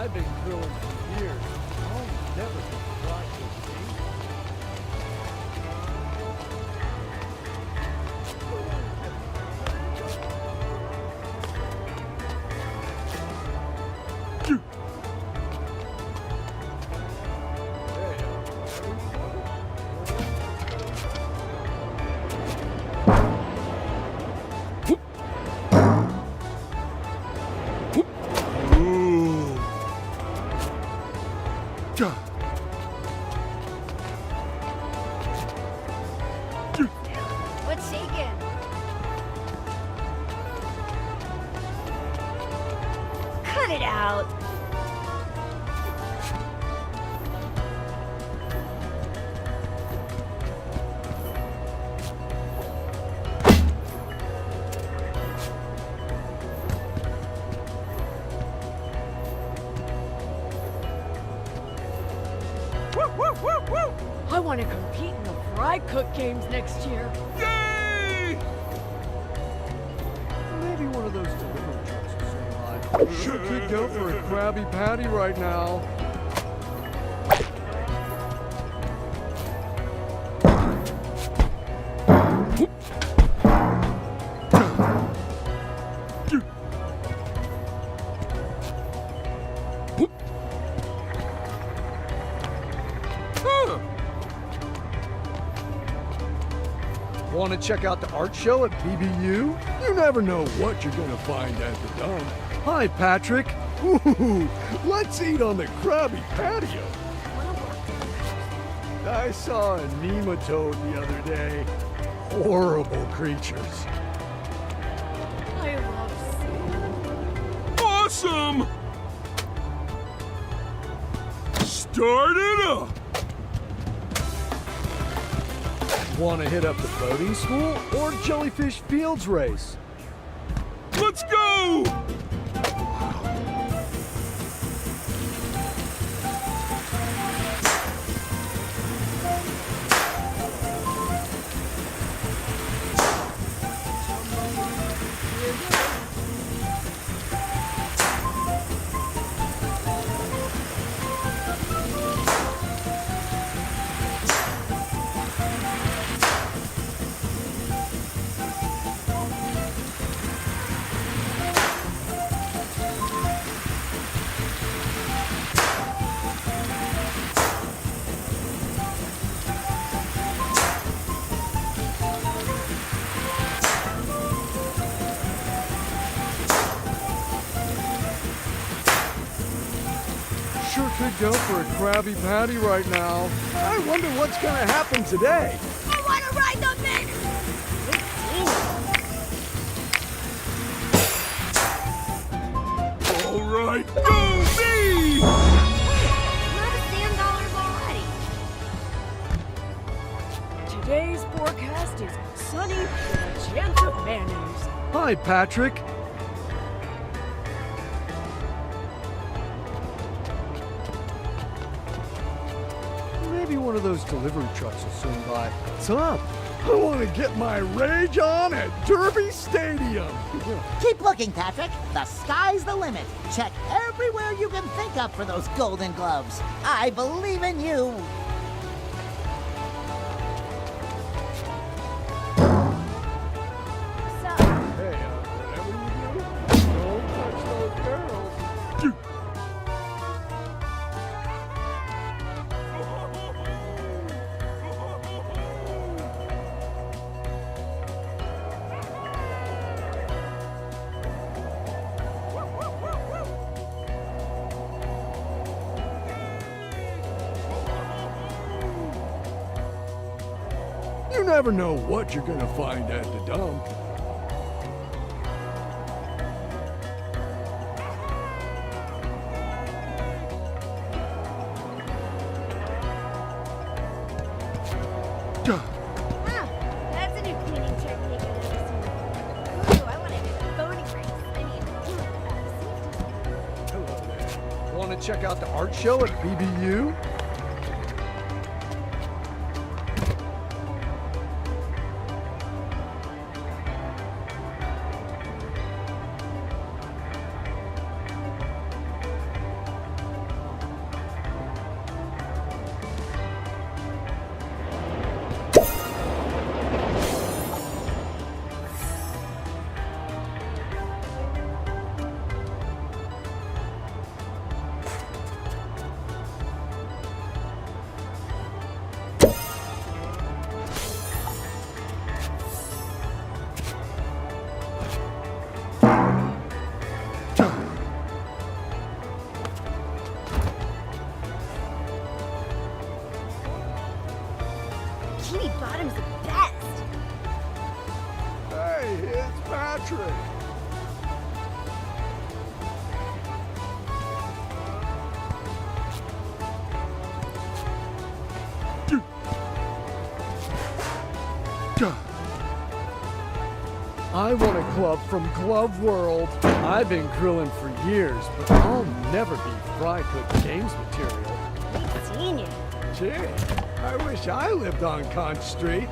I've been grilling for years. I'll never get fried fish. What's shaking? Cut it out. I want to compete in the fry cook games next year. Yay! Maybe one of those delivery trucks will say hi. Sure could go for a Krabby Patty right now. Want to check out the art show at BBU? You never know what you're going to find at the dump. Hi, Patrick. Ooh, let's eat on the Krabby Patio. I saw a nematode the other day. Horrible creatures. I love Awesome! Start it up! Want to hit up the boating school or jellyfish fields race? Let's go! Sure could go for a Krabby Patty right now. I wonder what's going to happen today. I want to ride the mix! All right, go me! Not a sand dollars already. Today's forecast is sunny with a chance of mayonnaise. Hi, Patrick. Maybe one of those delivery trucks will swing by. What's up? I want to get my rage on at Derby Stadium. Keep looking, Patrick. The sky's the limit. Check everywhere you can think of for those golden gloves. I believe in you. So, Hey, whatever you do, don't touch those barrels. You never know what you're going to find at the dump. ah, that's a new cleaning technique I've never seen. Ooh, I want to do the boating race. I mean, Hello there. Want to check out the art show at BBU? I want a club from Glove World. I've been grilling for years, but I'll never be fry cooked games material. We've seen you. Gee, I wish I lived on Conch Street.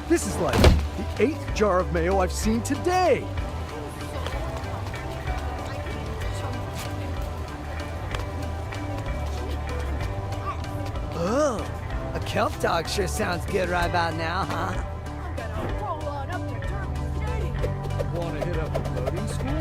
This is like the 8th jar of mayo I've seen today. Oh, a kelp dog sure sounds good right about now, huh? I'm gonna roll on up to Turkey City. Want to hit up a boating school?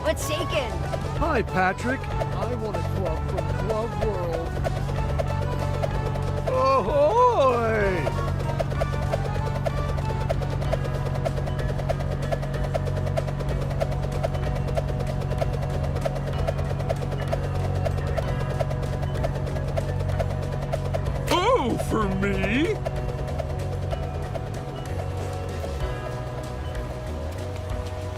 What's shaking? Hi, Patrick. I want a club from Glove World. Ahoy! Oh, for me?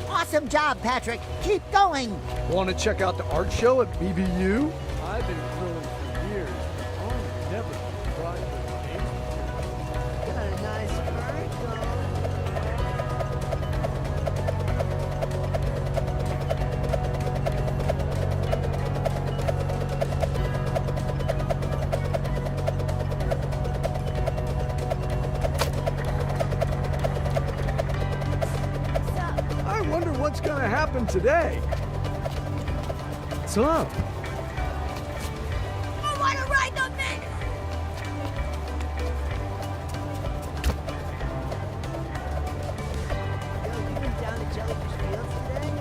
Awesome job, Patrick. Keep going. Want to check out the art show at BBU? I've been grilling for years, but I'll never be fry cooked games material. Got a nice bird going. I wonder what's going to happen today. What's up? I want to ride the mini. Yo, you been down to Jellyfish Fields today?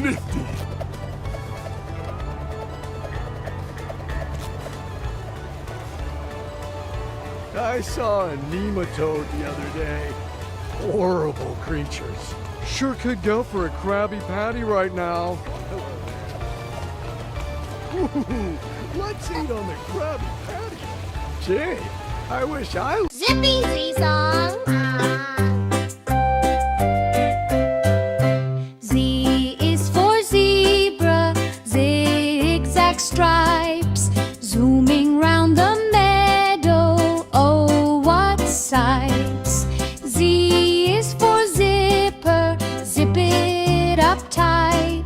Nifty. I saw a nematode the other day. Horrible creatures. Sure could go for a Krabby Patty right now. Ooh, let's eat on the Krabby Patty. Gee, I wish I... Zippy Z song. Z is for zebra, zigzag stripes, zooming round the meadow, oh what sights. Z is for zipper, zip it up tight.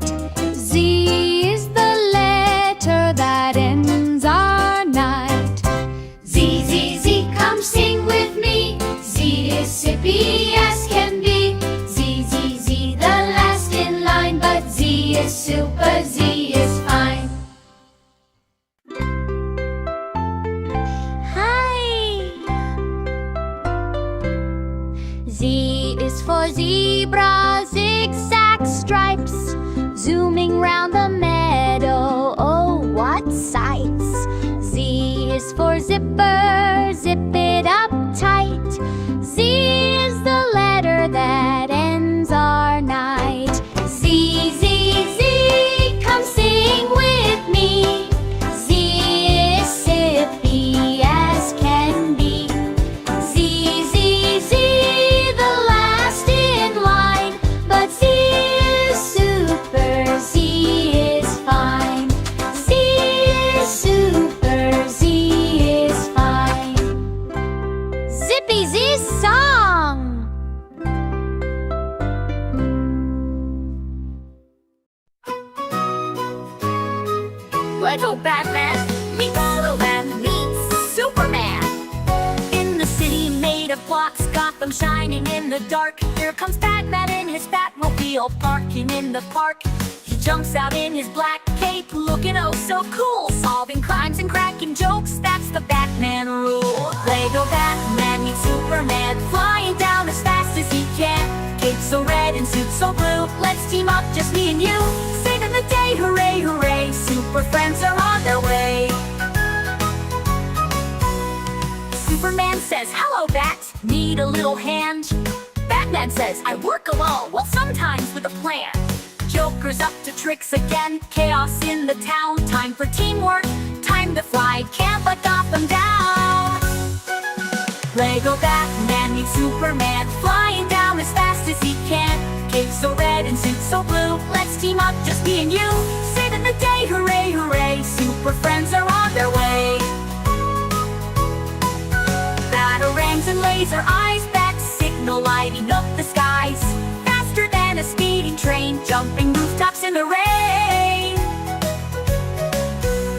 Z is the letter that ends our night. Z, Z, Z, come sing with me. Z is zippy as can be. Z, Z, Z, the last in line, but Z is super, Z is fine. Hi! Z is for zebra, zigzag stripes, zooming round the meadow, oh what sights. Z is for zipper, zip it up tight. Z is the letter that ends our night. Z, Z, Z, come sing with me. Gotham shining in the dark. Here comes Batman in his Batmobile, parking in the park. He jumps out in his black cape, looking oh so cool, solving crimes and cracking jokes. That's the Batman rule. Lego Batman meets Superman, flying down as fast as he can. Cape so red and suit so blue, let's team up, just me and you. Saving the day, hooray, hooray, super friends are on their way. Superman says, hello, Bat, need a little hand? Batman says, I work alone, well sometimes with a plan. Joker's up to tricks again, chaos in the town. Time for teamwork, time to fly, can't let Gotham down. Lego Batman meets Superman, flying down as fast as he can. Cape so red and suit so blue, let's team up, just me and you. Saving the day, hooray, hooray, super friends are on their way. Batarangs and laser eyes, bat signal lighting up the skies. Faster than a speeding train, jumping rooftops in the rain.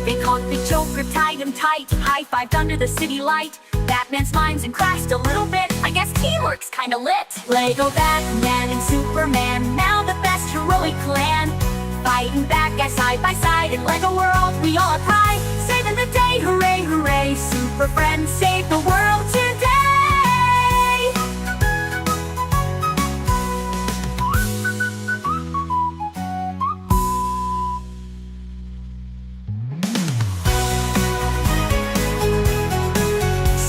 They caught the Joker, tied him tight, high-fived under the city light. Batman smiles and crashed a little bit, I guess teamwork's kinda lit. Lego Batman and Superman, now the best heroic clan. Fighting bad guys side by side in Lego world, we all cry. Saving the day, hooray, hooray, super friends save the world today.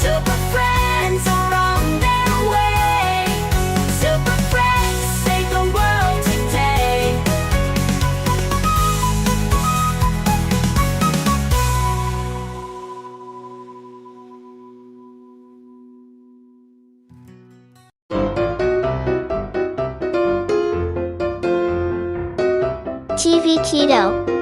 Super friends are on their way. Super friends save the world today. TV Keto.